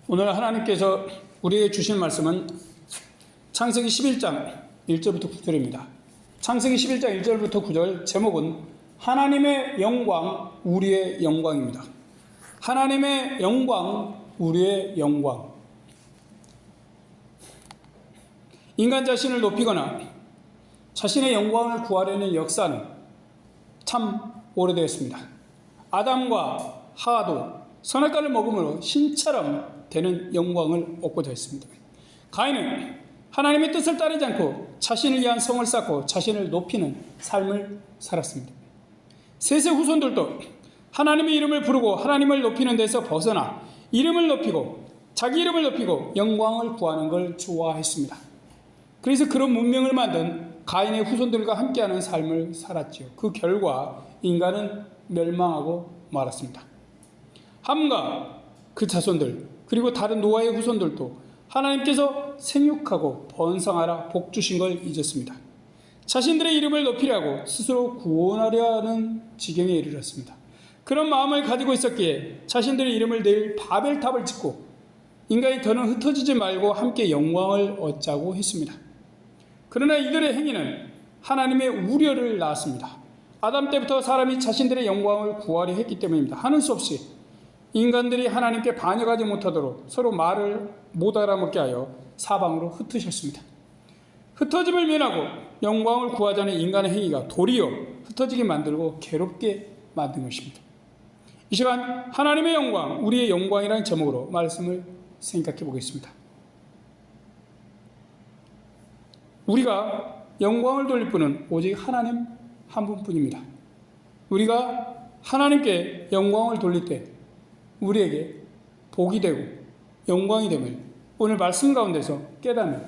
오늘 하나님께서 우리에게 주신 말씀은 창세기 11장 1절부터 9절입니다. 창세기 11장 1절부터 9절 제목은 하나님의 영광, 우리의 영광입니다. 하나님의 영광, 우리의 영광. 인간 자신을 높이거나 자신의 영광을 구하려는 역사는 참 오래되었습니다. 아담과 하와도 선악과를 먹음으로 신처럼 되는 영광을 얻고자 했습니다. 가인은 하나님의 뜻을 따르지 않고 자신을 위한 성을 쌓고 자신을 높이는 삶을 살았습니다. 셋의 후손들도 하나님의 이름을 부르고 하나님을 높이는 데서 벗어나 이름을 높이고 자기 이름을 높이고 영광을 구하는 걸 좋아했습니다. 그래서 그런 문명을 만든 가인의 후손들과 함께하는 삶을 살았지요. 그 결과 인간은 멸망하고 말았습니다. 함과 그 자손들 그리고 다른 노아의 후손들도 하나님께서 생육하고 번성하라 복 주신 걸 잊었습니다. 자신들의 이름을 높이려고 스스로 구원하려 하는 지경에 이르렀습니다. 그런 마음을 가지고 있었기에 자신들의 이름을 낼 바벨탑을 짓고 인간이 더는 흩어지지 말고 함께 영광을 얻자고 했습니다. 그러나 이들의 행위는 하나님의 우려를 낳았습니다. 아담 때부터 사람이 자신들의 영광을 구하려 했기 때문입니다. 하는 수 없이 인간들이 하나님께 반역하지 못하도록 서로 말을 못 알아먹게 하여 사방으로 흩으셨습니다. 흩어짐을 면하고 영광을 구하자는 인간의 행위가 도리어 흩어지게 만들고 괴롭게 만든 것입니다. 이 시간 하나님의 영광, 우리의 영광이라는 제목으로 말씀을 생각해 보겠습니다. 우리가 영광을 돌릴 분은 오직 하나님 한 분뿐입니다. 우리가 하나님께 영광을 돌릴 때 우리에게 복이 되고 영광이 됨을 오늘 말씀 가운데서 깨닫는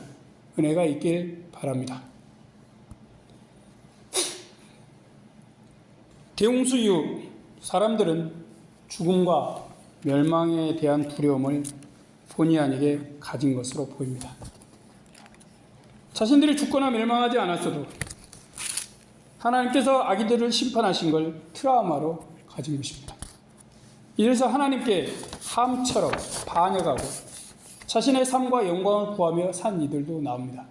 은혜가 있길 바랍니다. 대홍수 이후 사람들은 죽음과 멸망에 대한 두려움을 본의 아니게 가진 것으로 보입니다. 자신들이 죽거나 멸망하지 않았어도 하나님께서 아기들을 심판하신 걸 트라우마로 가진 것입니다. 이래서 하나님께 함처럼 반역하고 자신의 삶과 영광을 구하며 산 이들도 나옵니다.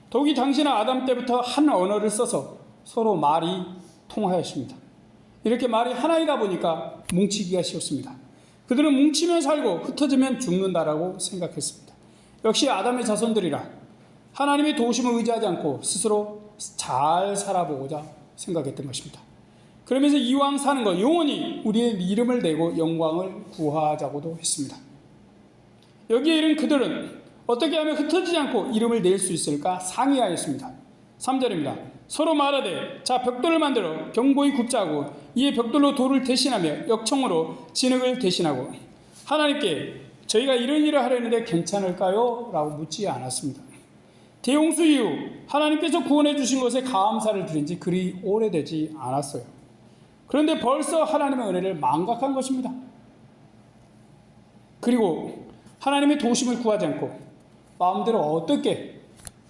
더욱이 당신은 아담 때부터 한 언어를 써서 서로 말이 통하였습니다. 이렇게 말이 하나이다 보니까 뭉치기가 쉬웠습니다. 그들은 뭉치면 살고 흩어지면 죽는다라고 생각했습니다. 역시 아담의 자손들이라 하나님의 도우심을 의지하지 않고 스스로 잘 살아보고자 생각했던 것입니다. 그러면서 이왕 사는 것 영원히 우리의 이름을 내고 영광을 구하자고도 했습니다. 여기에 이른 그들은 어떻게 하면 흩어지지 않고 이름을 낼 수 있을까 상의하였습니다. 3절입니다. 서로 말하되 자 벽돌을 만들어 견고히 굽자 하고 이에 벽돌로 돌을 대신하며 역청으로 진흙을 대신하고 하나님께 저희가 이런 일을 하려는데 괜찮을까요? 라고 묻지 않았습니다. 대홍수 이후 하나님께서 구원해 주신 것에 감사를 드린 지 그리 오래되지 않았어요. 그런데 벌써 하나님의 은혜를 망각한 것입니다. 그리고 하나님의 도우심을 구하지 않고 마음대로 어떻게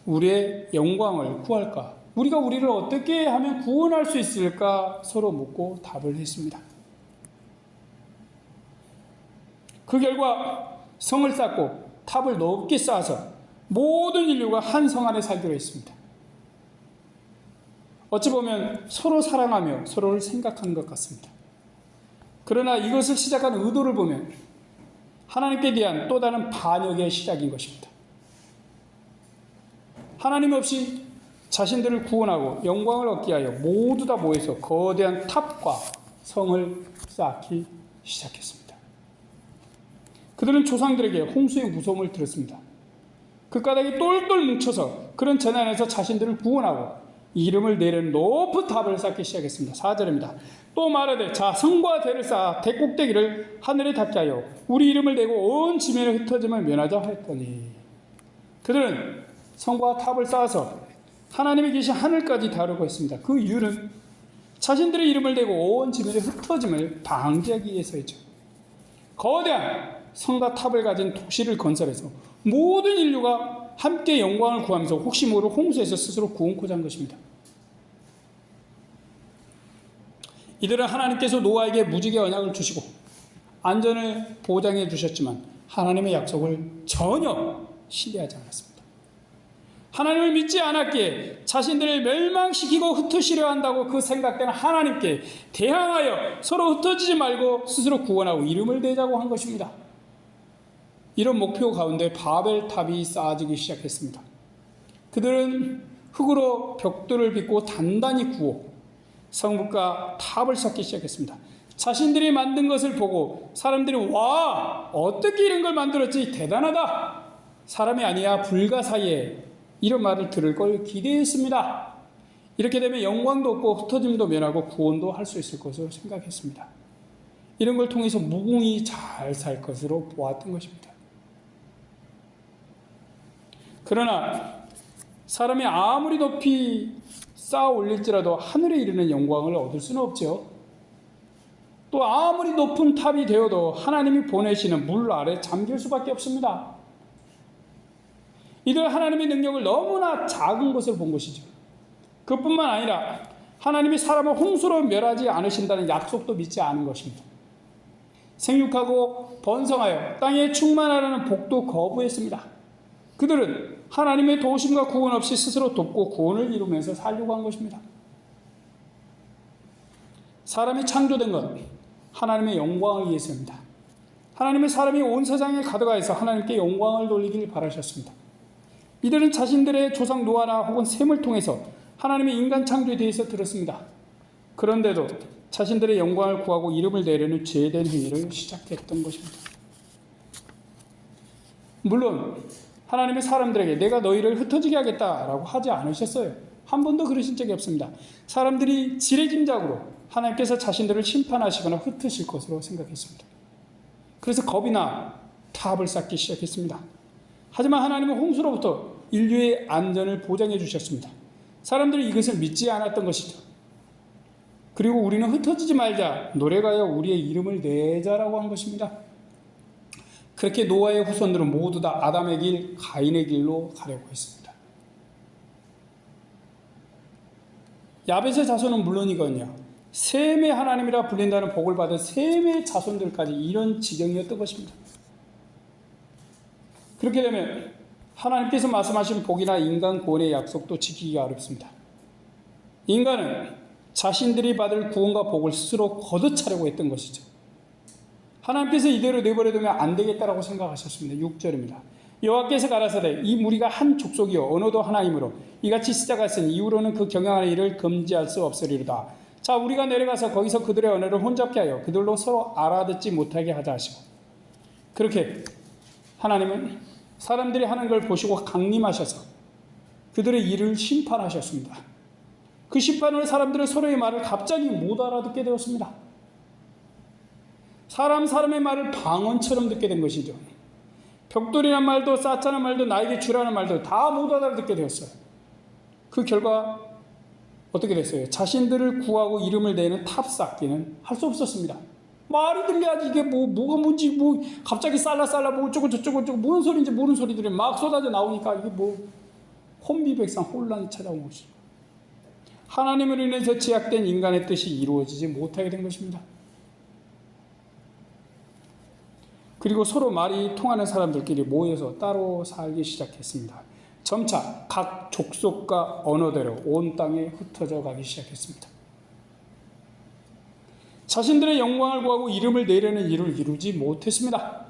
우리의 영광을 구할까? 우리가 우리를 어떻게 하면 구원할 수 있을까? 서로 묻고 답을 했습니다. 그 결과 성을 쌓고 탑을 높게 쌓아서 모든 인류가 한 성 안에 살기로 했습니다. 어찌 보면 서로 사랑하며 서로를 생각하는 것 같습니다. 그러나 이것을 시작한 의도를 보면 하나님께 대한 또 다른 반역의 시작인 것입니다. 하나님 없이 자신들을 구원하고 영광을 얻게 하여 모두 다 모여서 거대한 탑과 성을 쌓기 시작했습니다. 그들은 조상들에게 홍수의 무서움을 들었습니다. 그 까닭에 똘똘 뭉쳐서 그런 재난에서 자신들을 구원하고 이름을 내리는 높은 탑을 쌓기 시작했습니다. 4절입니다. 또 말하되 자 성과 대를 쌓아 대꼭대기를 하늘에 닿게 하여 우리 이름을 내고 온 지면의 흩어짐을 면하자 했더니 그들은 성과 탑을 쌓아서 하나님이 계신 하늘까지 다루고 있습니다. 그 이유는 자신들의 이름을 내고 온 지면의 흩어짐을 방지하기 위해서이죠. 거대한 성과 탑을 가진 도시를 건설해서 모든 인류가 함께 영광을 구하면서 혹시 모를 홍수에서 스스로 구원코자 한 것입니다. 이들은 하나님께서 노아에게 무지개 언약을 주시고 안전을 보장해 주셨지만 하나님의 약속을 전혀 신뢰하지 않았습니다. 하나님을 믿지 않았기에 자신들을 멸망시키고 흩으시려 한다고 그 생각되는 하나님께 대항하여 서로 흩어지지 말고 스스로 구원하고 이름을 내자고 한 것입니다. 이런 목표 가운데 바벨탑이 쌓아지기 시작했습니다. 그들은 흙으로 벽돌을 빚고 단단히 구워 성읍과 탑을 쌓기 시작했습니다. 자신들이 만든 것을 보고 사람들이 와, 어떻게 이런 걸 만들었지, 대단하다, 사람이 아니야 불가사의에, 이런 말을 들을 걸 기대했습니다. 이렇게 되면 영광도 없고 흩어짐도 면하고 구원도 할 수 있을 것으로 생각했습니다. 이런 걸 통해서 무궁히 잘 살 것으로 보았던 것입니다. 그러나 사람이 아무리 높이 쌓아 올릴지라도 하늘에 이르는 영광을 얻을 수는 없죠. 또 아무리 높은 탑이 되어도 하나님이 보내시는 물 아래 잠길 수밖에 없습니다. 이들 하나님의 능력을 너무나 작은 것을 본 것이죠. 그뿐만 아니라 하나님이 사람을 홍수로 멸하지 않으신다는 약속도 믿지 않은 것입니다. 생육하고 번성하여 땅에 충만하라는 복도 거부했습니다. 그들은 하나님의 도우심과 구원 없이 스스로 돕고 구원을 이루면서 살려고 한 것입니다. 사람이 창조된 건 하나님의 영광을 위해서입니다. 하나님의 사람이 온 세상에 가득하여서 하나님께 영광을 돌리길 바라셨습니다. 이들은 자신들의 조상 노아나 혹은 셈을 통해서 하나님의 인간 창조에 대해서 들었습니다. 그런데도 자신들의 영광을 구하고 이름을 내려는 죄된 행위를 시작했던 것입니다. 물론 하나님의 사람들에게 내가 너희를 흩어지게 하겠다라고 하지 않으셨어요. 한 번도 그러신 적이 없습니다. 사람들이 지레짐작으로 하나님께서 자신들을 심판하시거나 흩으실 것으로 생각했습니다. 그래서 겁이 나 탑을 쌓기 시작했습니다. 하지만 하나님은 홍수로부터 인류의 안전을 보장해 주셨습니다. 사람들이 이것을 믿지 않았던 것이죠. 그리고 우리는 흩어지지 말자, 노래가여 우리의 이름을 내자라고 한 것입니다. 그렇게 노아의 후손들은 모두 다 아담의 길, 가인의 길로 가려고 했습니다. 야벳의 자손은 물론이거든요, 셈의 하나님이라 불린다는 복을 받은 셈의 자손들까지 이런 지경이었던 것입니다. 그렇게 되면 하나님께서 말씀하신 복이나 인간 구원의 약속도 지키기가 어렵습니다. 인간은 자신들이 받을 구원과 복을 스스로 걷어차려고 했던 것이죠. 하나님께서 이대로 내버려두면 안 되겠다라고 생각하셨습니다. 6절입니다. 여호와께서 가라사대 이 무리가 한 족속이요 언어도 하나이므로 이같이 시작하였으니 이후로는 그 경영하는 일을 금지할 수 없으리로다. 자, 우리가 내려가서 거기서 그들의 언어를 혼잡게 하여 그들로 서로 알아듣지 못하게 하자 하시고, 그렇게 하나님은 사람들이 하는 걸 보시고 강림하셔서 그들의 일을 심판하셨습니다. 그 심판으로 사람들은 서로의 말을 갑자기 못 알아듣게 되었습니다. 사람의 말을 방언처럼 듣게 된 것이죠. 벽돌이란 말도 쌓자는 말도 나에게 주라는 말도 다 못 알아듣게 되었어요. 그 결과 어떻게 됐어요? 자신들을 구하고 이름을 내는 탑 쌓기는 할 수 없었습니다. 말이 들려야지 이게 뭐가 뭔지 갑자기 쌀라 뭐 어쩌고 저쩌고 무슨 소리인지 모르는 소리들이 막 쏟아져 나오니까 이게 혼비백산 혼란이 찾아온 것이죠. 하나님을 인해서 제약된 인간의 뜻이 이루어지지 못하게 된 것입니다. 그리고 서로 말이 통하는 사람들끼리 모여서 따로 살기 시작했습니다. 점차 각 족속과 언어대로 온 땅에 흩어져 가기 시작했습니다. 자신들의 영광을 구하고 이름을 내려는 일을 이루지 못했습니다.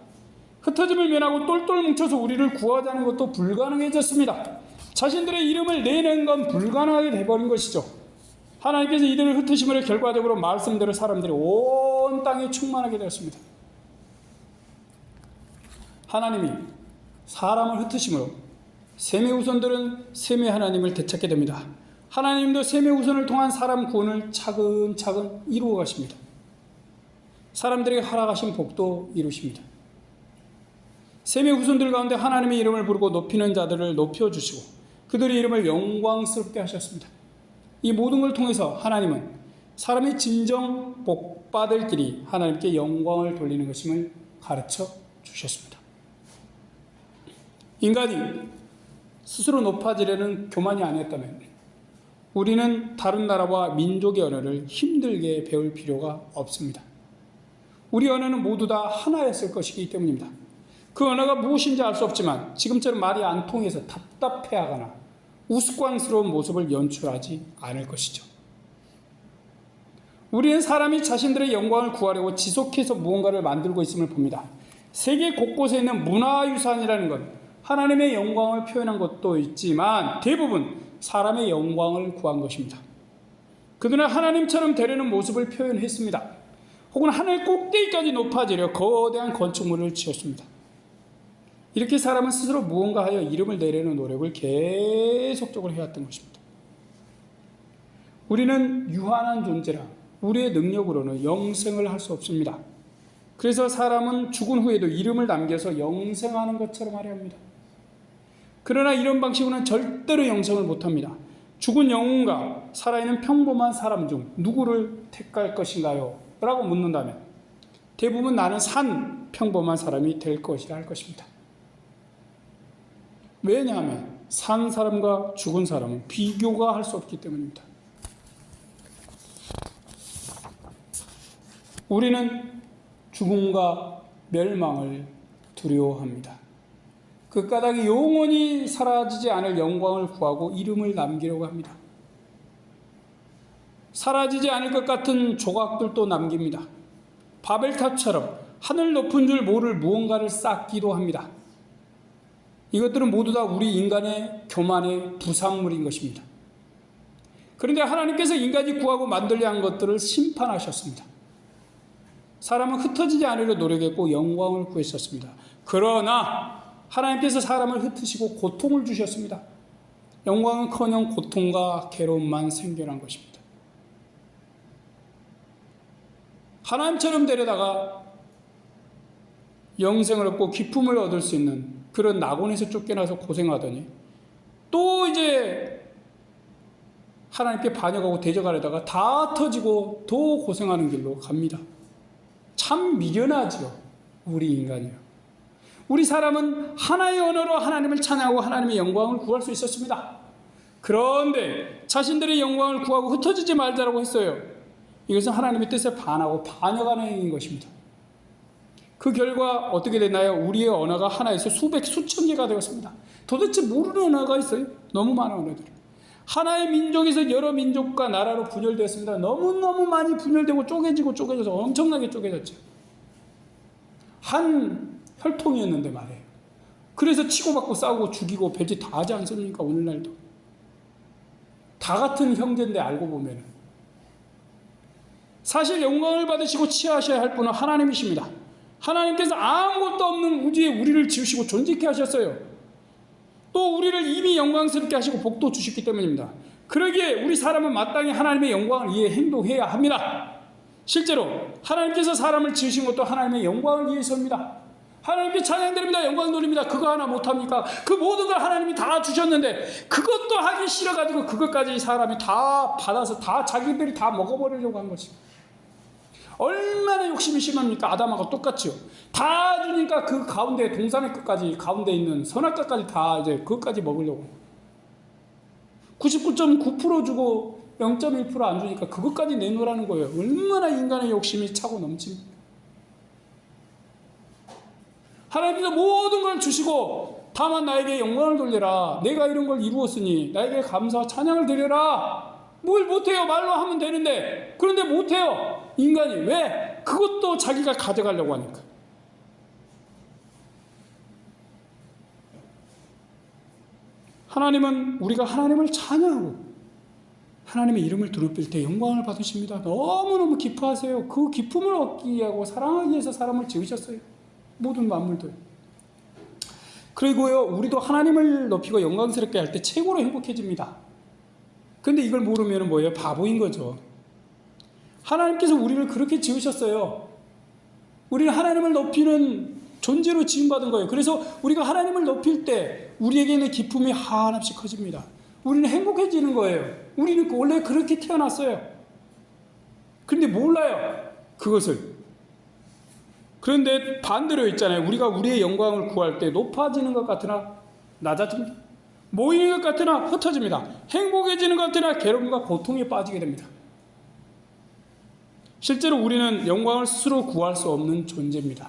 흩어짐을 면하고 똘똘 뭉쳐서 우리를 구하자는 것도 불가능해졌습니다. 자신들의 이름을 내는 건 불가능하게 돼버린 것이죠. 하나님께서 이들을 흩으심으로 결과적으로 말씀대로 사람들이 온 땅에 충만하게 되었습니다. 하나님이 사람을 흩으심으로 셈의 후손들은 셈의 하나님을 되찾게 됩니다. 하나님도 셈의 후손을 통한 사람 구원을 차근차근 이루어 가십니다. 사람들에게 허락하신 복도 이루십니다. 셈의 후손들 가운데 하나님의 이름을 부르고 높이는 자들을 높여주시고 그들의 이름을 영광스럽게 하셨습니다. 이 모든 걸 통해서 하나님은 사람이 진정 복받을 길이 하나님께 영광을 돌리는 것임을 가르쳐 주셨습니다. 인간이 스스로 높아지려는 교만이 아니었다면 우리는 다른 나라와 민족의 언어를 힘들게 배울 필요가 없습니다. 우리 언어는 모두 다 하나였을 것이기 때문입니다. 그 언어가 무엇인지 알 수 없지만 지금처럼 말이 안 통해서 답답해하거나 우스꽝스러운 모습을 연출하지 않을 것이죠. 우리는 사람이 자신들의 영광을 구하려고 지속해서 무언가를 만들고 있음을 봅니다. 세계 곳곳에 있는 문화유산이라는 것, 하나님의 영광을 표현한 것도 있지만 대부분 사람의 영광을 구한 것입니다. 그들은 하나님처럼 되려는 모습을 표현했습니다. 혹은 하늘 꼭대기까지 높아지려 거대한 건축물을 지었습니다. 이렇게 사람은 스스로 무언가 하여 이름을 내려는 노력을 계속적으로 해왔던 것입니다. 우리는 유한한 존재라 우리의 능력으로는 영생을 할 수 없습니다. 그래서 사람은 죽은 후에도 이름을 남겨서 영생하는 것처럼 하려 합니다. 그러나 이런 방식으로는 절대로 영생을 못합니다. 죽은 영혼과 살아있는 평범한 사람 중 누구를 택할 것인가요? 라고 묻는다면 대부분 나는 산 평범한 사람이 될 것이라 할 것입니다. 왜냐하면 산 사람과 죽은 사람은 비교가 할 수 없기 때문입니다. 우리는 죽음과 멸망을 두려워합니다. 그 까닭에 영원히 사라지지 않을 영광을 구하고 이름을 남기려고 합니다. 사라지지 않을 것 같은 조각들도 남깁니다. 바벨탑처럼 하늘 높은 줄 모를 무언가를 쌓기도 합니다. 이것들은 모두 다 우리 인간의 교만의 부산물인 것입니다. 그런데 하나님께서 인간이 구하고 만들려 한 것들을 심판하셨습니다. 사람은 흩어지지 않으려 노력했고 영광을 구했었습니다. 그러나 하나님께서 사람을 흩으시고 고통을 주셨습니다. 영광은커녕 고통과 괴로움만 생겨난 것입니다. 하나님처럼 되려다가 영생을 얻고 기쁨을 얻을 수 있는 그런 낙원에서 쫓겨나서 고생하더니 또 이제 하나님께 반역하고 대적하려다가 다 터지고 더 고생하는 길로 갑니다. 참 미련하죠, 우리 인간이요. 우리 사람은 하나의 언어로 하나님을 찬양하고 하나님의 영광을 구할 수 있었습니다. 그런데 자신들의 영광을 구하고 흩어지지 말자라고 했어요. 이것은 하나님의 뜻에 반하고 반역하는 행위인 것입니다. 그 결과 어떻게 됐나요? 우리의 언어가 하나에서 수백, 수천 개가 되었습니다. 도대체 모르는 언어가 있어요. 너무 많은 언어들. 하나의 민족에서 여러 민족과 나라로 분열되었습니다. 너무너무 많이 분열되고 쪼개져서 엄청나게 쪼개졌죠. 한 혈통이었는데 말이에요. 그래서 치고받고 싸우고 죽이고 별짓 다 하지 않습니까? 오늘날도. 다 같은 형제인데 알고 보면. 사실 영광을 받으시고 치하셔야 할 분은 하나님이십니다. 하나님께서 아무것도 없는 우주에 우리를 지으시고 존재케 하셨어요. 또 우리를 이미 영광스럽게 하시고 복도 주셨기 때문입니다. 그러기에 우리 사람은 마땅히 하나님의 영광을 위해 행동해야 합니다. 실제로 하나님께서 사람을 지으신 것도 하나님의 영광을 위해서입니다. 하나님께 찬양드립니다. 영광 돌립니다. 그거 하나 못합니까? 그 모든 걸 하나님이 다 주셨는데 그것도 하기 싫어가지고 그것까지 사람이 다 받아서 다 자기들이 다 먹어버리려고 한 것입니다. 얼마나 욕심이 심합니까? 아담하고 똑같이요. 다 주니까 그 가운데 동산의 끝까지 가운데 있는 선악과까지 다 이제 그것까지 먹으려고. 99.9% 주고 0.1% 안 주니까 그것까지 내놓으라는 거예요. 얼마나 인간의 욕심이 차고 넘칩니까? 하나님께서 모든 걸 주시고 다만 나에게 영광을 돌려라. 내가 이런 걸 이루었으니 나에게 감사와 찬양을 드려라. 뭘 못해요? 말로 하면 되는데. 그런데 못해요. 인간이. 왜? 그것도 자기가 가져가려고 하니까. 하나님은 우리가 하나님을 찬양하고 하나님의 이름을 드높일 때 영광을 받으십니다. 너무너무 기뻐하세요. 그 기쁨을 얻기 위하고 사랑하기 위해서 사람을 지으셨어요. 모든 만물들. 그리고요, 우리도 하나님을 높이고 영광스럽게 할 때 최고로 행복해집니다. 근데 이걸 모르면 뭐예요? 바보인 거죠. 하나님께서 우리를 그렇게 지으셨어요. 우리는 하나님을 높이는 존재로 지음받은 거예요. 그래서 우리가 하나님을 높일 때 우리에게는 기쁨이 한없이 커집니다. 우리는 행복해지는 거예요. 우리는 원래 그렇게 태어났어요. 그런데 몰라요. 그것을. 그런데 반대로 있잖아요. 우리가 우리의 영광을 구할 때 높아지는 것 같으나 낮아집니다. 모이는 것 같으나 흩어집니다. 행복해지는 것 같으나 괴로움과 고통에 빠지게 됩니다. 실제로 우리는 영광을 스스로 구할 수 없는 존재입니다.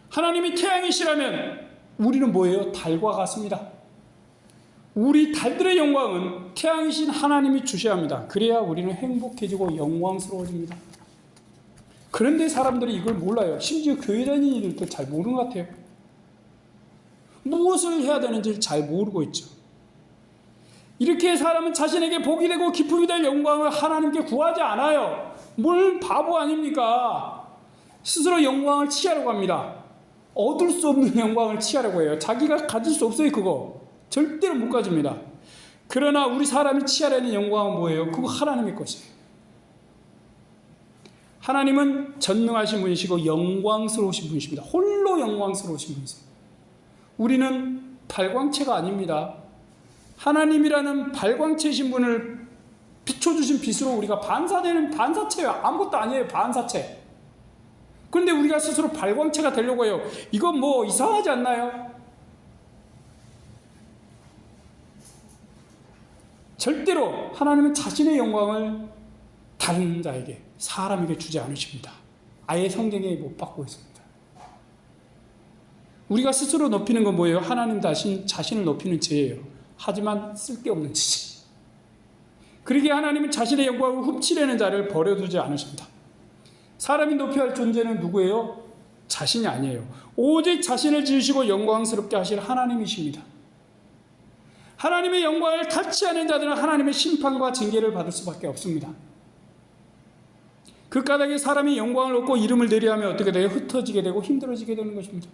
하나님이 태양이시라면 우리는 뭐예요? 달과 같습니다. 우리 달들의 영광은 태양이신 하나님이 주셔야 합니다. 그래야 우리는 행복해지고 영광스러워집니다. 그런데 사람들이 이걸 몰라요. 심지어 교회 다니는 이들도 잘 모르는 것 같아요. 무엇을 해야 되는지 잘 모르고 있죠. 이렇게 사람은 자신에게 복이 되고 기쁨이 될 영광을 하나님께 구하지 않아요. 뭘 바보 아닙니까? 스스로 영광을 취하려고 합니다. 얻을 수 없는 영광을 취하려고 해요. 자기가 가질 수 없어요. 그거 절대로 못 가집니다. 그러나 우리 사람이 취하려는 영광은 뭐예요? 그거 하나님의 것이에요. 하나님은 전능하신 분이시고 영광스러우신 분이십니다. 홀로 영광스러우신 분이세요. 우리는 발광체가 아닙니다. 하나님이라는 발광체이신 분을 비춰주신 빛으로 우리가 반사되는 반사체예요. 아무것도 아니에요. 반사체. 그런데 우리가 스스로 발광체가 되려고 해요. 이건 뭐 이상하지 않나요? 절대로 하나님은 자신의 영광을 다른 자에게, 사람에게 주지 않으십니다. 아예 성경에 못 받고 있습니다. 우리가 스스로 높이는 건 뭐예요? 하나님 자신을 높이는 죄예요. 하지만 쓸데없는 짓이. 그러기에 하나님은 자신의 영광을 훔치려는 자를 버려두지 않으십니다. 사람이 높여야 할 존재는 누구예요? 자신이 아니에요. 오직 자신을 지으시고 영광스럽게 하실 하나님이십니다. 하나님의 영광을 타치하는 자들은 하나님의 심판과 징계를 받을 수밖에 없습니다. 그 까닭에 사람이 영광을 얻고 이름을 내려하면 어떻게 돼요? 흩어지게 되고 힘들어지게 되는 것입니다.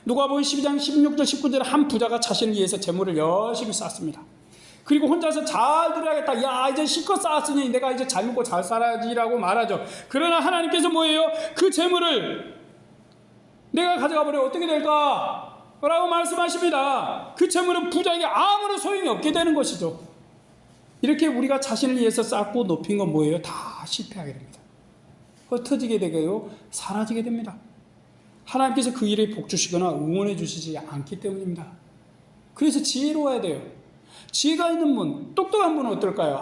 누가복음 12장 16절 19절에 한 부자가 자신을 위해서 재물을 열심히 쌓습니다. 그리고 혼자서 잘 들어야겠다. 야, 이제 실컷 쌓았으니 내가 이제 잘 먹고 잘 살아야지라고 말하죠. 그러나 하나님께서 뭐예요? 그 재물을 내가 가져가 버려 어떻게 될까? 라고 말씀하십니다. 그 재물은 부자에게 아무런 소용이 없게 되는 것이죠. 이렇게 우리가 자신을 위해서 쌓고 높인 건 뭐예요? 다 실패하게 됩니다. 흩어지게 되고 사라지게 됩니다. 하나님께서 그 일에 복 주시거나 응원해 주시지 않기 때문입니다. 그래서 지혜로워야 돼요. 지혜가 있는 분, 똑똑한 분은 어떨까요?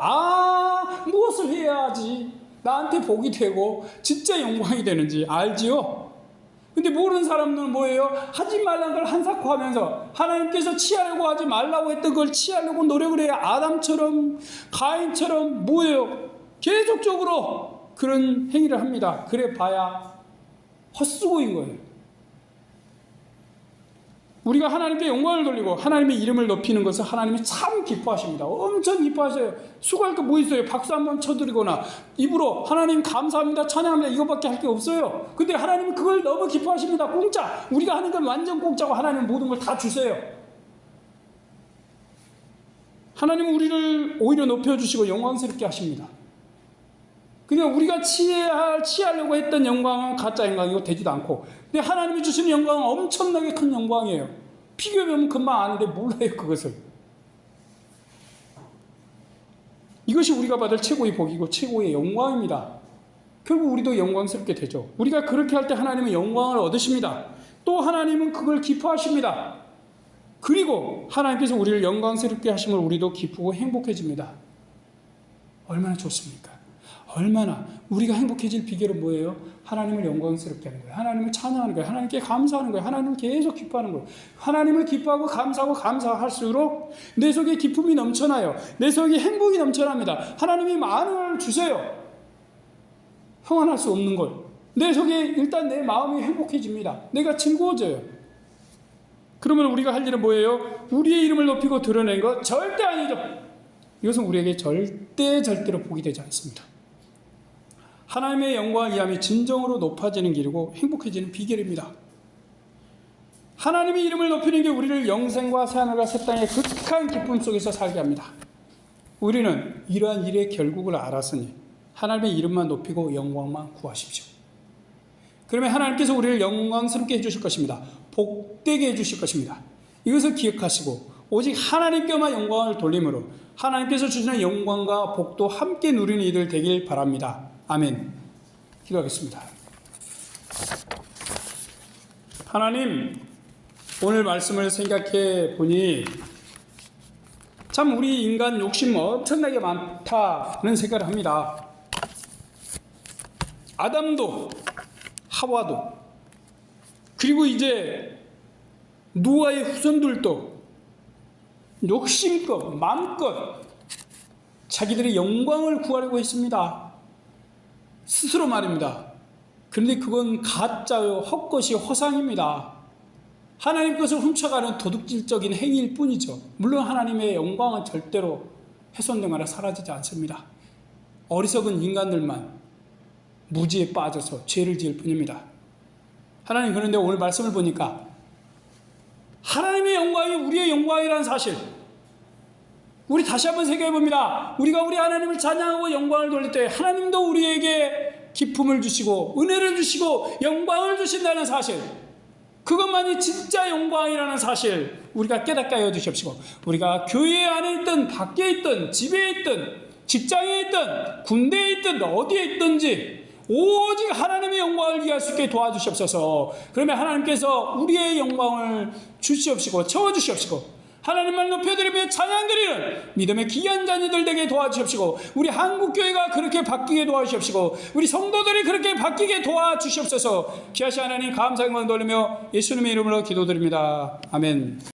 무엇을 해야지 나한테 복이 되고 진짜 영광이 되는지 알지요? 근데 모르는 사람들은 뭐예요? 하지 말라는 걸 한사코하면서 하나님께서 취하려고 하지 말라고 했던 걸 취하려고 노력을 해야 아담처럼 가인처럼 뭐예요? 계속적으로 그런 행위를 합니다. 그래 봐야 헛수고인 거예요. 우리가 하나님께 영광을 돌리고 하나님의 이름을 높이는 것을 하나님이 참 기뻐하십니다. 엄청 기뻐하셔요. 수고할 거 뭐 있어요? 박수 한번 쳐드리거나 입으로 하나님 감사합니다, 찬양합니다 이것밖에 할 게 없어요. 근데 하나님은 그걸 너무 기뻐하십니다. 공짜. 우리가 하는 건 완전 공짜고 하나님은 모든 걸 다 주세요. 하나님은 우리를 오히려 높여주시고 영광스럽게 하십니다. 그러니까 우리가 취하려고 했던 영광은 가짜 영광이고 되지도 않고, 근데 하나님이 주시는 영광은 엄청나게 큰 영광이에요. 비교해보면 금방 아는데 몰라요 그것을. 이것이 우리가 받을 최고의 복이고 최고의 영광입니다. 결국 우리도 영광스럽게 되죠. 우리가 그렇게 할 때 하나님은 영광을 얻으십니다. 또 하나님은 그걸 기뻐하십니다. 그리고 하나님께서 우리를 영광스럽게 하심을 우리도 기쁘고 행복해집니다. 얼마나 좋습니까? 얼마나 우리가 행복해질 비결은 뭐예요? 하나님을 영광스럽게 하는 거예요. 하나님을 찬양하는 거예요. 하나님께 감사하는 거예요. 하나님을 계속 기뻐하는 거예요. 하나님을 기뻐하고 감사하고 감사할수록 내 속에 기쁨이 넘쳐나요. 내 속에 행복이 넘쳐납니다. 하나님이 많은 걸 주세요. 형언할 수 없는 걸. 내 속에 일단 내 마음이 행복해집니다. 내가 즐거워져요. 그러면 우리가 할 일은 뭐예요? 우리의 이름을 높이고 드러낸 것 절대 아니죠. 이것은 우리에게 절대로 복이 되지 않습니다. 하나님의 영광을 위함이 진정으로 높아지는 길이고 행복해지는 비결입니다. 하나님의 이름을 높이는 게 우리를 영생과 새하늘과 새 땅의 극한 기쁨 속에서 살게 합니다. 우리는 이러한 일의 결국을 알았으니 하나님의 이름만 높이고 영광만 구하십시오. 그러면 하나님께서 우리를 영광스럽게 해주실 것입니다. 복되게 해주실 것입니다. 이것을 기억하시고 오직 하나님께만 영광을 돌림으로 하나님께서 주시는 영광과 복도 함께 누리는 이들 되길 바랍니다. 아멘. 기도하겠습니다. 하나님, 오늘 말씀을 생각해 보니 참 우리 인간 욕심 엄청나게 많다는 생각을 합니다. 아담도 하와도 그리고 이제 노아의 후손들도 욕심껏 마음껏 자기들의 영광을 구하려고 했습니다. 스스로 말입니다. 그런데 그건 가짜요, 헛것이 허상입니다. 하나님 것을 훔쳐가는 도둑질적인 행위일 뿐이죠. 물론 하나님의 영광은 절대로 훼손되거나 사라지지 않습니다. 어리석은 인간들만 무지에 빠져서 죄를 지을 뿐입니다. 하나님, 그런데 오늘 말씀을 보니까 하나님의 영광이 우리의 영광이라는 사실, 우리 다시 한번 생각해 봅니다. 우리가 우리 하나님을 찬양하고 영광을 돌릴 때 하나님도 우리에게 기쁨을 주시고 은혜를 주시고 영광을 주신다는 사실, 그것만이 진짜 영광이라는 사실 우리가 깨닫게 하여 주십시오. 우리가 교회 안에 있든 밖에 있든 집에 있든 직장에 있든 군대에 있든 어디에 있든지 오직 하나님의 영광을 위할 수 있게 도와주시옵소서. 그러면 하나님께서 우리의 영광을 주시옵시고 채워주시옵시고 하나님만 높여드리며 찬양드리는 믿음의 귀한 자녀들 되게 도와주시옵시고 우리 한국교회가 그렇게 바뀌게 도와주시옵시고 우리 성도들이 그렇게 바뀌게 도와주시옵소서. 귀하신 하나님, 감사의 영광을 돌리며 예수님의 이름으로 기도드립니다. 아멘.